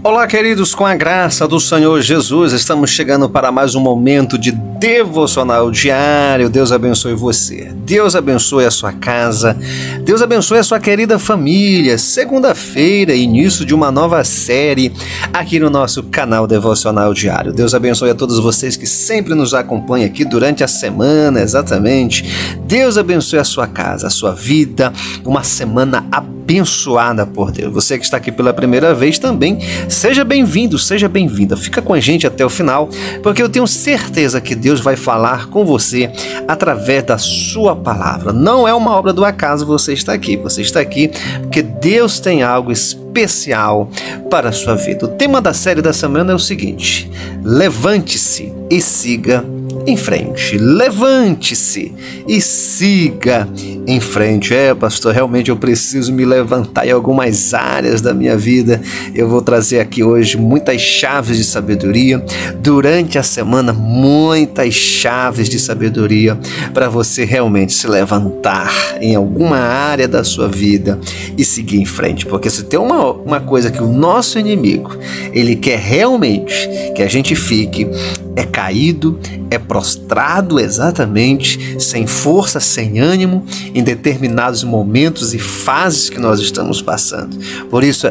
Olá, queridos, com a graça do Senhor Jesus, estamos chegando para mais um momento de devocional diário. Deus abençoe você, Deus abençoe a sua casa, Deus abençoe a sua querida família. Segunda-feira, início de uma nova série aqui no nosso canal Devocional Diário. Deus abençoe a todos vocês que sempre nos acompanham aqui durante a semana, exatamente. Deus abençoe a sua casa, a sua vida, uma semana abençoada por Deus. Você que está aqui pela primeira vez também, seja bem-vindo, seja bem-vinda. Fica com a gente até o final, porque eu tenho certeza que Deus vai falar com você através da sua palavra. Não é uma obra do acaso você está aqui. Você está aqui porque Deus tem algo especial para a sua vida. O tema da série da semana é o seguinte: levante-se e siga em frente. Levante-se e siga em frente. Pastor, realmente eu preciso me levantar em algumas áreas da minha vida. Eu vou trazer aqui hoje muitas chaves de sabedoria. Durante a semana, muitas chaves de sabedoria para você realmente se levantar em alguma área da sua vida e seguir em frente. Porque se tem uma coisa que o nosso inimigo, ele quer realmente que a gente fique, é caído, é prostrado, exatamente, sem força, sem ânimo, em determinados momentos e fases que nós estamos passando. Por isso,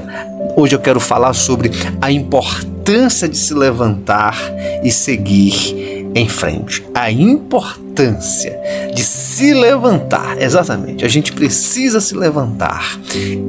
hoje eu quero falar sobre a importância de se levantar e seguir em frente. A importância de se levantar, exatamente. A gente precisa se levantar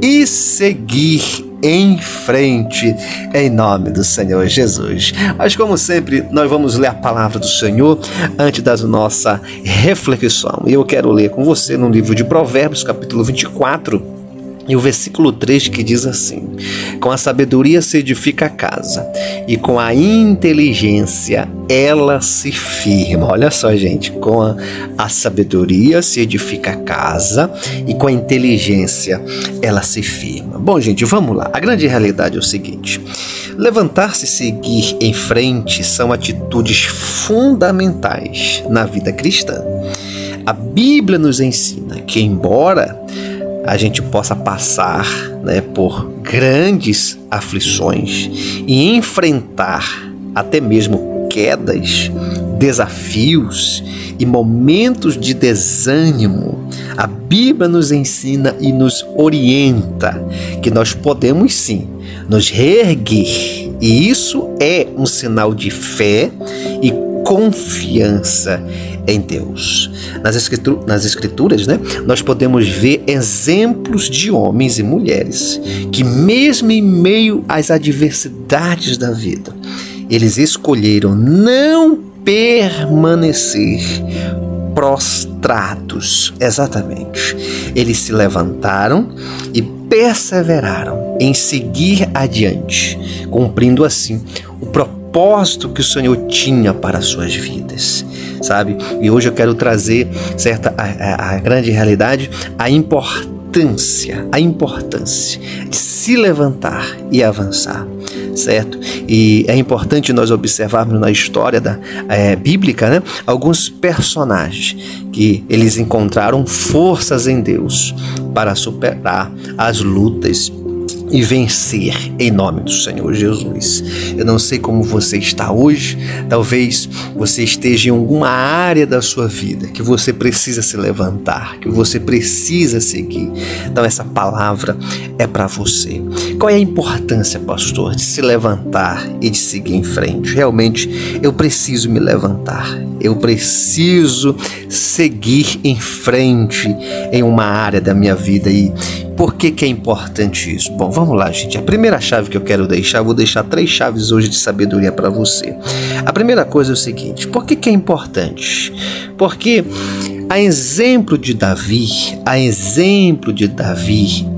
e seguir em frente, em nome do Senhor Jesus. Mas como sempre, nós vamos ler a palavra do Senhor antes da nossa reflexão. E eu quero ler com você no livro de Provérbios, capítulo 24, e o versículo 3, que diz assim: com a sabedoria se edifica a casa, e com a inteligência ela se firma. Olha só, gente, com a sabedoria se edifica a casa, e com a inteligência ela se firma. Bom, gente, vamos lá. A grande realidade é o seguinte: levantar-se e seguir em frente são atitudes fundamentais na vida cristã. A Bíblia nos ensina que, embora a gente possa passar, por grandes aflições e enfrentar até mesmo quedas, desafios e momentos de desânimo, a Bíblia nos ensina e nos orienta que nós podemos sim nos reerguer, e isso é um sinal de fé e confiança em Deus. Nas escrituras, nós podemos ver exemplos de homens e mulheres que, mesmo em meio às adversidades da vida, eles escolheram não permanecer prostrados. Exatamente. Eles se levantaram e perseveraram em seguir adiante, cumprindo assim o propósito que o Senhor tinha para as suas vidas, sabe? E hoje eu quero trazer, a grande realidade, a importância de se levantar e avançar, certo? E é importante nós observarmos na história bíblica, alguns personagens que eles encontraram forças em Deus para superar as lutas e vencer em nome do Senhor Jesus. Eu não sei como você está hoje, talvez você esteja em alguma área da sua vida que você precisa se levantar, que você precisa seguir. Então essa palavra é para você. Qual é a importância, pastor, de se levantar e de seguir em frente? Realmente eu preciso me levantar, eu preciso seguir em frente em uma área da minha vida. E por que é importante isso? Bom, vamos lá, gente. A primeira chave que eu quero deixar, eu vou deixar 3 chaves hoje de sabedoria para você. A primeira coisa é o seguinte: por que é importante? Porque a exemplo de Davi,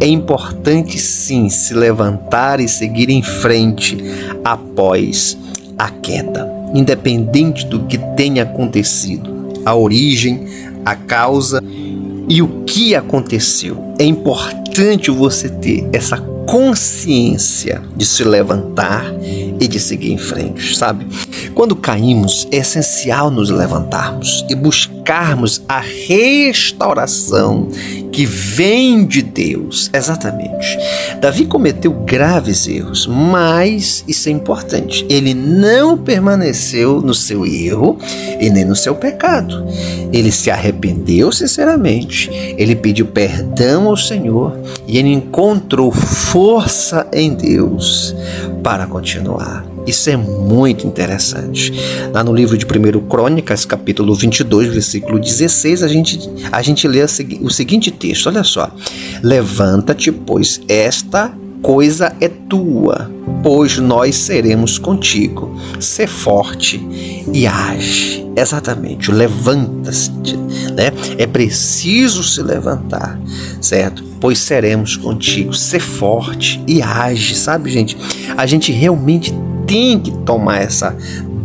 é importante sim se levantar e seguir em frente após a queda, independente do que tenha acontecido, a origem, a causa e o que aconteceu. É importante você ter essa consciência de se levantar e de seguir em frente, sabe? Quando caímos, é essencial nos levantarmos e buscar buscarmos a restauração que vem de Deus. Exatamente. Davi cometeu graves erros, mas isso é importante. Ele não permaneceu no seu erro e nem no seu pecado. Ele se arrependeu sinceramente. Ele pediu perdão ao Senhor e ele encontrou força em Deus para continuar. Isso é muito interessante. Lá no livro de 1 Crônicas, capítulo 22, versículo 16, a gente lê o seguinte texto, olha só. Levanta-te, pois esta coisa é tua, pois nós seremos contigo. Sê forte e age. Exatamente, levanta-se, né? É preciso se levantar, certo? Pois seremos contigo. Sê forte e age, sabe, gente? A gente realmente tem que tomar essa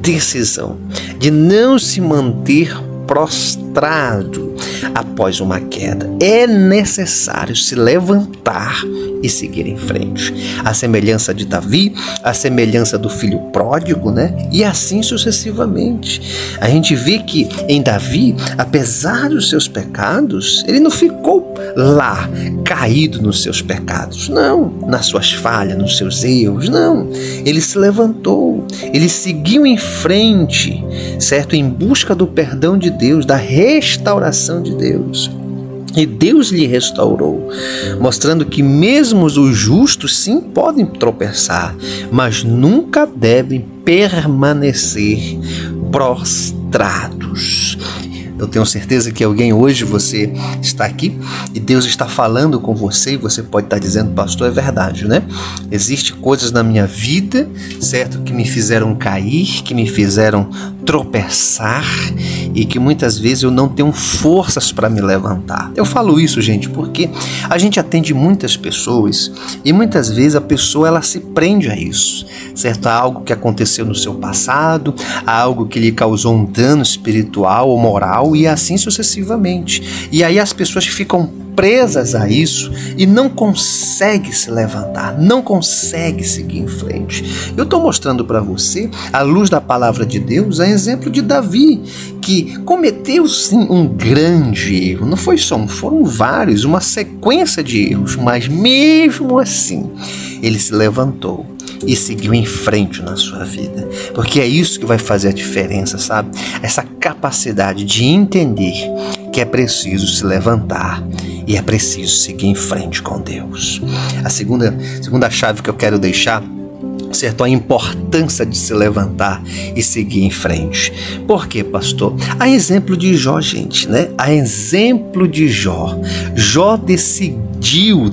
decisão de não se manter prostrado após uma queda. É necessário se levantar e seguir em frente. A semelhança de Davi, a semelhança do filho pródigo, né? E assim sucessivamente. A gente vê que em Davi, apesar dos seus pecados, ele não ficou lá, caído nos seus pecados. Não, nas suas falhas, nos seus erros, não. Ele se levantou, ele seguiu em frente, certo? Em busca do perdão de Deus, da restauração de Deus. E Deus lhe restaurou, mostrando que mesmo os justos sim podem tropeçar, mas nunca devem permanecer prostrados. Eu tenho certeza que alguém hoje, você está aqui e Deus está falando com você e você pode estar dizendo, pastor, é verdade, né? Existem coisas na minha vida, certo? Que me fizeram cair, que me fizeram tropeçar e que muitas vezes eu não tenho forças para me levantar. Eu falo isso, gente, porque a gente atende muitas pessoas e muitas vezes a pessoa ela se prende a isso, certo? A algo que aconteceu no seu passado, a algo que lhe causou um dano espiritual ou moral e assim sucessivamente. E aí as pessoas ficam presas a isso e não conseguem se levantar, não conseguem seguir em frente. Eu estou mostrando para você, à luz da palavra de Deus, a exemplo de Davi, que cometeu sim um grande erro. Não foi só um, foram vários, uma sequência de erros, mas mesmo assim ele se levantou e seguiu em frente na sua vida, porque é isso que vai fazer a diferença, sabe? Essa capacidade de entender que é preciso se levantar e é preciso seguir em frente com Deus. A segunda chave que eu quero deixar, certo? A importância de se levantar e seguir em frente. Por quê, pastor? A exemplo de Jó, gente, né? A exemplo de Jó. Jó decidiu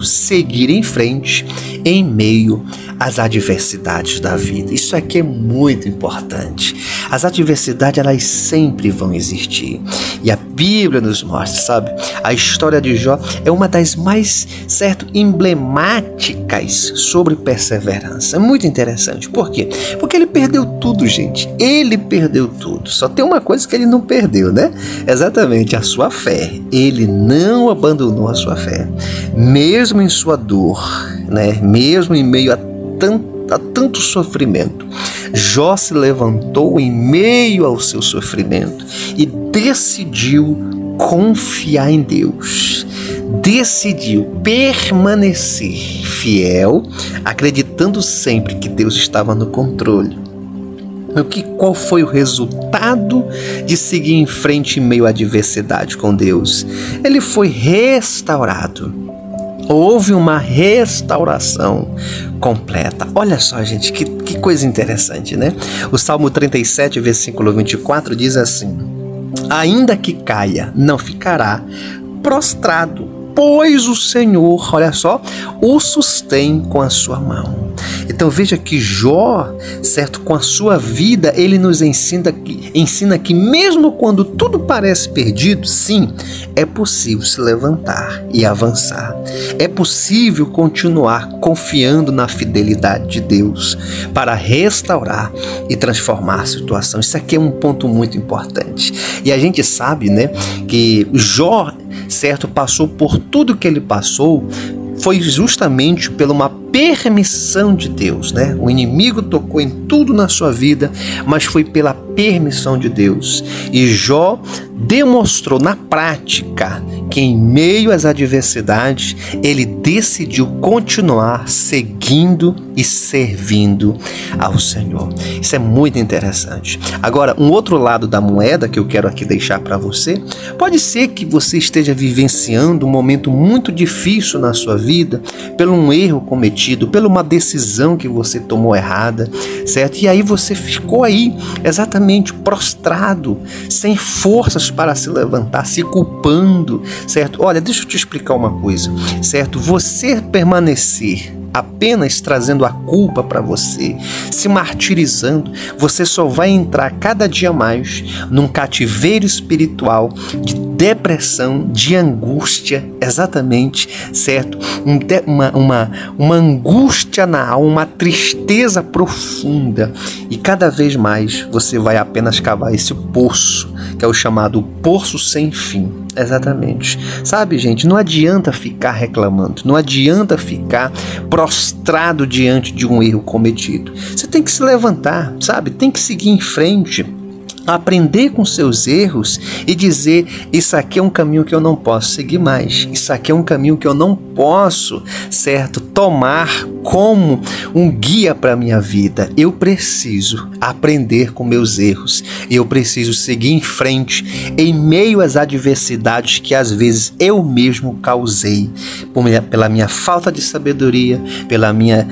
seguir em frente em meio às adversidades da vida. Isso aqui é muito importante. As adversidades, elas sempre vão existir. E a Bíblia nos mostra, sabe? A história de Jó é uma das mais, certo, emblemáticas sobre perseverança. É muito interessante. Por quê? Porque ele perdeu tudo, gente. Ele perdeu tudo. Só tem uma coisa que ele não perdeu, né? Exatamente, a sua fé. Ele não abandonou a sua fé. Mesmo em sua dor, né? Mesmo em meio a tanto sofrimento, Jó se levantou em meio ao seu sofrimento e decidiu confiar em Deus. Decidiu permanecer fiel, acreditando sempre que Deus estava no controle. Qual foi o resultado de seguir em frente em meio à adversidade com Deus? Ele foi restaurado. Houve uma restauração completa. Olha só, gente, que coisa interessante, né? O Salmo 37, versículo 24 diz assim: ainda que caia, não ficará prostrado, pois o Senhor, olha só, o sustém com a sua mão. Então veja que Jó, certo, com a sua vida, ele nos ensina que mesmo quando tudo parece perdido, sim, é possível se levantar e avançar. É possível continuar confiando na fidelidade de Deus para restaurar e transformar a situação. Isso aqui é um ponto muito importante. E a gente sabe, né, que Jó, certo, passou por tudo que ele passou, foi justamente pela uma permissão de Deus, né? O inimigo tocou em tudo na sua vida, mas foi pela permissão de Deus. E Jó demonstrou na prática que em meio às adversidades ele decidiu continuar seguindo e servindo ao Senhor. Isso é muito interessante. Agora, um outro lado da moeda que eu quero aqui deixar para você, pode ser que você esteja vivenciando um momento muito difícil na sua vida, pelo um erro cometido, pela uma decisão que você tomou errada, certo? E aí você ficou aí exatamente prostrado, sem forças para se levantar, se culpando, certo? Olha, deixa eu te explicar uma coisa, certo? Você permanecer apenas trazendo a culpa para você, se martirizando, você só vai entrar cada dia mais num cativeiro espiritual de depressão, de angústia, exatamente, certo? Uma angústia na alma, uma tristeza profunda, e cada vez mais você vai apenas cavar esse poço, que é o chamado poço sem fim. Exatamente. Sabe, gente, não adianta ficar reclamando, não adianta ficar prostrado diante de um erro cometido. Você tem que se levantar, sabe? Tem que seguir em frente, aprender com seus erros e dizer: isso aqui é um caminho que eu não posso seguir mais, isso aqui é um caminho que eu não posso, certo, tomar como um guia para a minha vida. Eu preciso aprender com meus erros, eu preciso seguir em frente em meio às adversidades que às vezes eu mesmo causei, pela minha falta de sabedoria, pela minha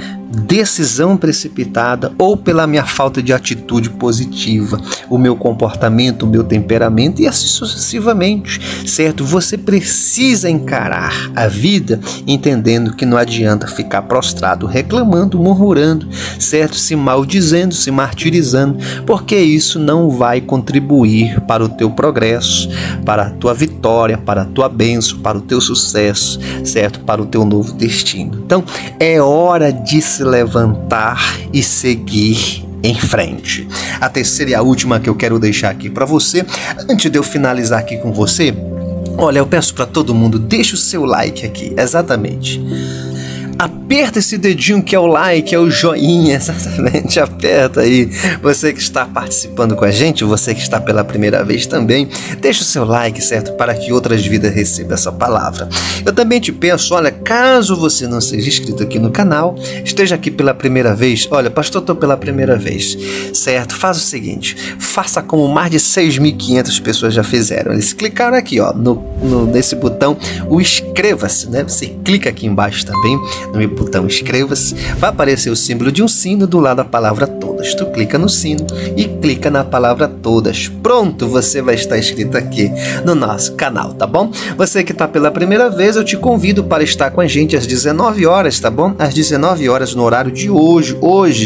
decisão precipitada ou pela minha falta de atitude positiva, o meu comportamento, o meu temperamento e assim sucessivamente, certo? Você precisa encarar a vida entendendo que não adianta ficar prostrado, reclamando, murmurando, certo? Se maldizendo, se martirizando, porque isso não vai contribuir para o teu progresso, para a tua vitória, para a tua bênção, para o teu sucesso, certo? Para o teu novo destino. Então, é hora de se levantar e seguir em frente. A terceira e a última que eu quero deixar aqui para você, antes de eu finalizar aqui com você, olha, eu peço para todo mundo, deixa o seu like aqui, exatamente. Aperta esse dedinho que é o like, é o joinha, exatamente, aperta aí. Você que está participando com a gente, você que está pela primeira vez também, deixa o seu like, certo? Para que outras vidas recebam essa palavra. Eu também te peço, olha, caso você não seja inscrito aqui no canal, esteja aqui pela primeira vez, olha, pastor, estou pela primeira vez, certo? Faz o seguinte, faça como mais de 6.500 pessoas já fizeram. Eles clicaram aqui, ó, nesse botão, o inscreva-se, né? Você clica aqui embaixo também, no botão inscreva-se, vai aparecer o símbolo de um sino do lado da palavra todas. Tu clica no sino e clica na palavra todas. Pronto, você vai estar inscrito aqui no nosso canal, tá bom? Você que está pela primeira vez, eu te convido para estar com a gente às 19 horas, tá bom? Às 19 horas no horário de hoje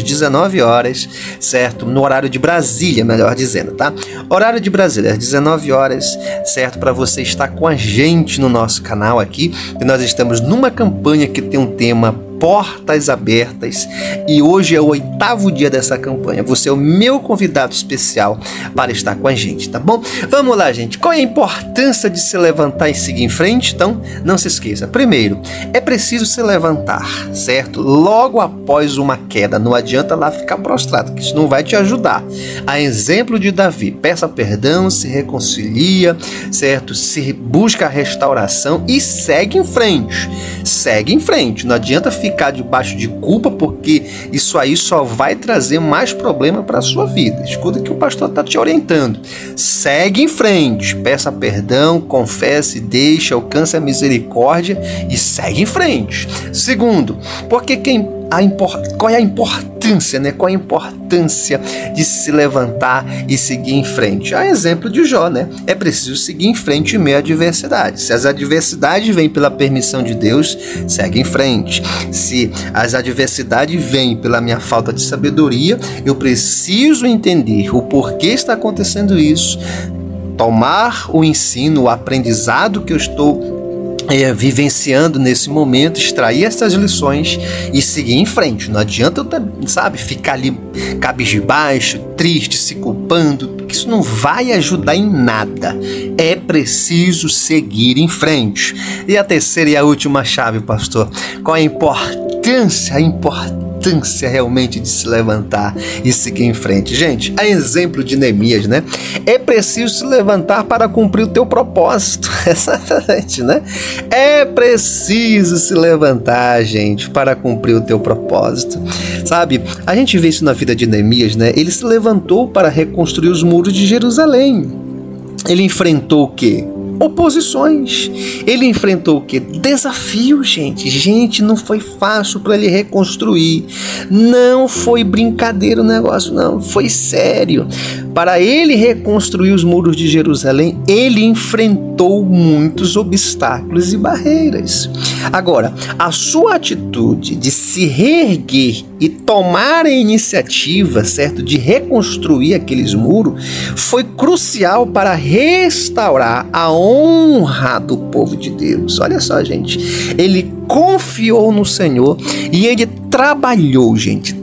19 horas, certo? No horário de Brasília, melhor dizendo, tá? Horário de Brasília, às 19 horas, certo? Para você estar com a gente no nosso canal aqui, e nós estamos numa campanha que tem um tema Portas Abertas, e hoje é o 8º dia dessa campanha. Você é o meu convidado especial para estar com a gente, tá bom? Vamos lá, gente. Qual é a importância de se levantar e seguir em frente? Então, não se esqueça. Primeiro, é preciso se levantar, certo? Logo após uma queda. Não adianta lá ficar prostrado, que isso não vai te ajudar. A exemplo de Davi, peça perdão, se reconcilia, certo? Se busca a restauração e segue em frente. Segue em frente. Não adianta ficar debaixo de culpa, porque isso aí só vai trazer mais problema para a sua vida. Escuta que o pastor está te orientando. Segue em frente, peça perdão, confesse, deixe, alcance a misericórdia e segue em frente. Segundo, porque qual é a importância, né? Qual é a importância de se levantar e seguir em frente? A exemplo de Jó, né? É preciso seguir em frente em meio à adversidade. Se as adversidades vêm pela permissão de Deus, segue em frente. Se as adversidades vêm pela minha falta de sabedoria, eu preciso entender o porquê está acontecendo isso, tomar o ensino, o aprendizado que eu estou vivenciando nesse momento, extrair essas lições e seguir em frente. Não adianta eu, sabe, ficar ali cabisbaixo, triste, se culpando, que isso não vai ajudar em nada. É preciso seguir em frente. E a terceira e a última chave, pastor, qual a importância realmente de se levantar e seguir em frente? Gente, a exemplo de Neemias, né? É preciso se levantar para cumprir o teu propósito. Exatamente, né? É preciso se levantar, gente, para cumprir o teu propósito. Sabe, a gente vê isso na vida de Neemias, né? Ele se levantou para reconstruir os muros de Jerusalém. Ele enfrentou o quê? Oposições. Ele enfrentou o quê? Desafios, gente. Gente, não foi fácil para ele reconstruir. Não foi brincadeira o negócio, não. Foi sério. Para ele reconstruir os muros de Jerusalém, ele enfrentou muitos obstáculos e barreiras. Agora, a sua atitude de se reerguer e tomar a iniciativa, certo, de reconstruir aqueles muros, foi crucial para restaurar a honra do povo de Deus. Olha só, gente, ele confiou no Senhor e ele trabalhou, gente,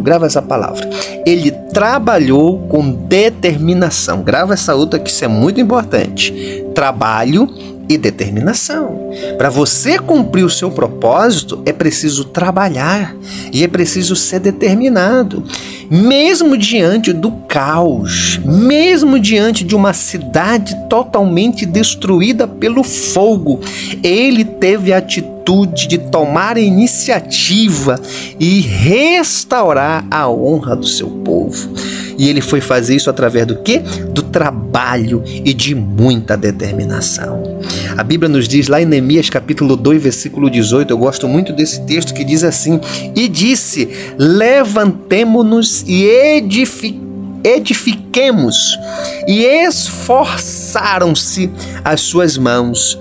grava essa palavra, ele trabalhou com determinação. Grava essa outra que isso é muito importante, trabalho e determinação. Para você cumprir o seu propósito, é preciso trabalhar e é preciso ser determinado. Mesmo diante do caos, mesmo diante de uma cidade totalmente destruída pelo fogo, ele teve a atitude de tomar a iniciativa e restaurar a honra do seu povo. E ele foi fazer isso através do quê? Do trabalho e de muita determinação. A Bíblia nos diz lá em Neemias capítulo 2, versículo 18, eu gosto muito desse texto que diz assim: e disse, levantemo-nos e edifiquemos, e esforçaram-se as suas mãos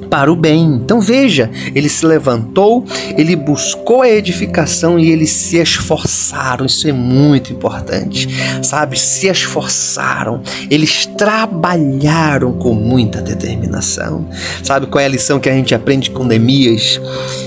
para o bem. Então veja, ele se levantou, ele buscou a edificação e eles se esforçaram. Isso é muito importante, sabe? Se esforçaram, eles trabalharam com muita determinação. Sabe qual é a lição que a gente aprende com Neemias?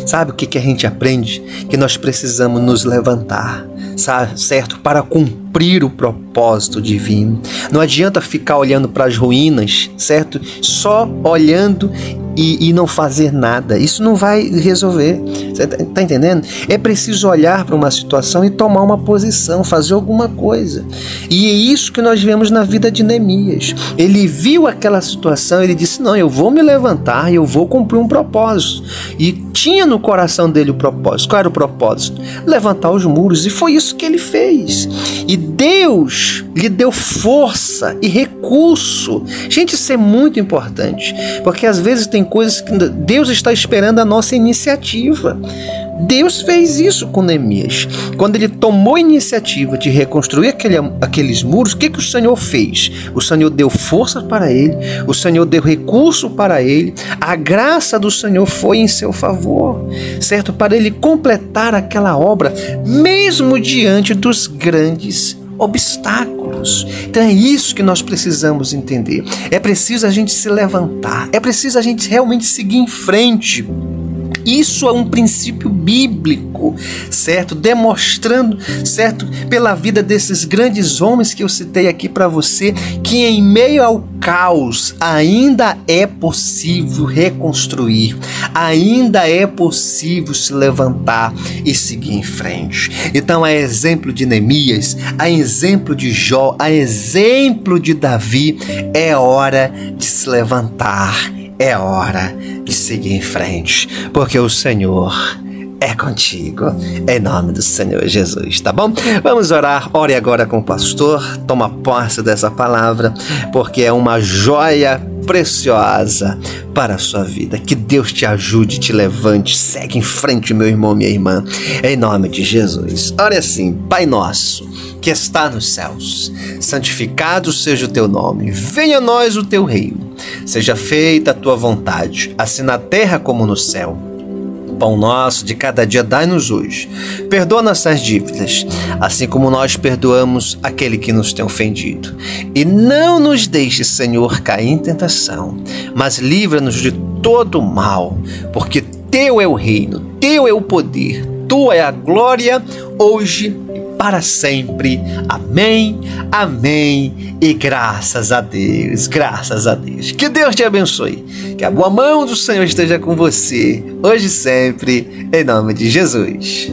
Sabe o que a gente aprende? Que nós precisamos nos levantar, sabe, certo? Para cumprir o propósito divino. Não adianta ficar olhando para as ruínas, certo? Só olhando e não fazer nada. Isso não vai resolver. Você está entendendo? É preciso olhar para uma situação e tomar uma posição, fazer alguma coisa. E é isso que nós vemos na vida de Neemias. Ele viu aquela situação, ele disse, não, eu vou me levantar e eu vou cumprir um propósito. E tinha no coração dele o propósito. Qual era o propósito? Levantar os muros. E foi isso que ele fez. E Deus lhe deu força e recurso. Gente, isso é muito importante, porque às vezes tem coisas que Deus está esperando a nossa iniciativa. Deus fez isso com Neemias. Quando ele tomou a iniciativa de reconstruir aqueles muros, o que o Senhor fez? O Senhor deu força para ele, o Senhor deu recurso para ele, a graça do Senhor foi em seu favor, certo? Para ele completar aquela obra, mesmo diante dos grandes obstáculos. Então é isso que nós precisamos entender. É preciso a gente se levantar, é preciso a gente realmente seguir em frente. Isso é um princípio bíblico, certo? Demonstrando, certo? Pela vida desses grandes homens que eu citei aqui para você, que em meio ao caos ainda é possível reconstruir, ainda é possível se levantar e seguir em frente. Então, a exemplo de Neemias, a exemplo de Jó, a exemplo de Davi, é hora de se levantar. É hora de seguir em frente, porque o Senhor é contigo, em nome do Senhor Jesus, tá bom? Vamos orar, ore agora com o pastor, toma posse dessa palavra, porque é uma joia preciosa para a sua vida. Que Deus te ajude, te levante, segue em frente, meu irmão, minha irmã, em nome de Jesus. Ore assim: Pai nosso, que está nos céus, santificado seja o teu nome, venha a nós o teu reino, seja feita a tua vontade, assim na terra como no céu. O pão nosso de cada dia dai-nos hoje. Perdoa nossas dívidas, assim como nós perdoamos aquele que nos tem ofendido. E não nos deixes, Senhor, cair em tentação, mas livra-nos de todo mal, porque teu é o reino, teu é o poder, tua é a glória, hoje e para sempre. Amém, amém e graças a Deus, graças a Deus. Que Deus te abençoe, que a boa mão do Senhor esteja com você, hoje e sempre, em nome de Jesus.